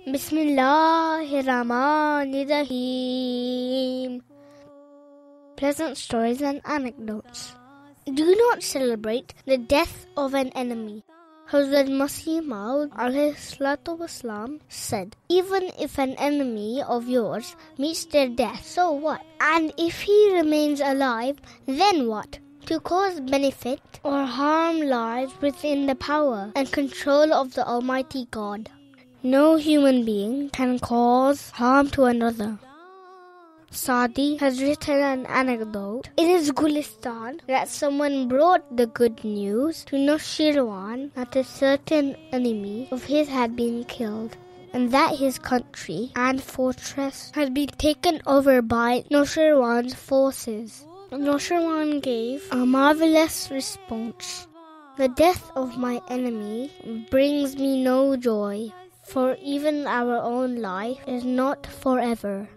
Bismillahirrahmanirrahim. Pleasant stories and anecdotes. Do not celebrate the death of an enemy. Hazrat Masih Maud ﷺ said, even if an enemy of yours meets their death, so what? And if he remains alive, then what? To cause benefit or harm lies within the power and control of the Almighty God. No human being can cause harm to another. Saadi has written an anecdote. It is Gulistān that someone brought the good news to Nusherwan that a certain enemy of his had been killed, and that his country and fortress had been taken over by Nusherwan's forces. Nusherwan gave a marvellous response. The death of my enemy brings me no joy, for even our own life is not forever.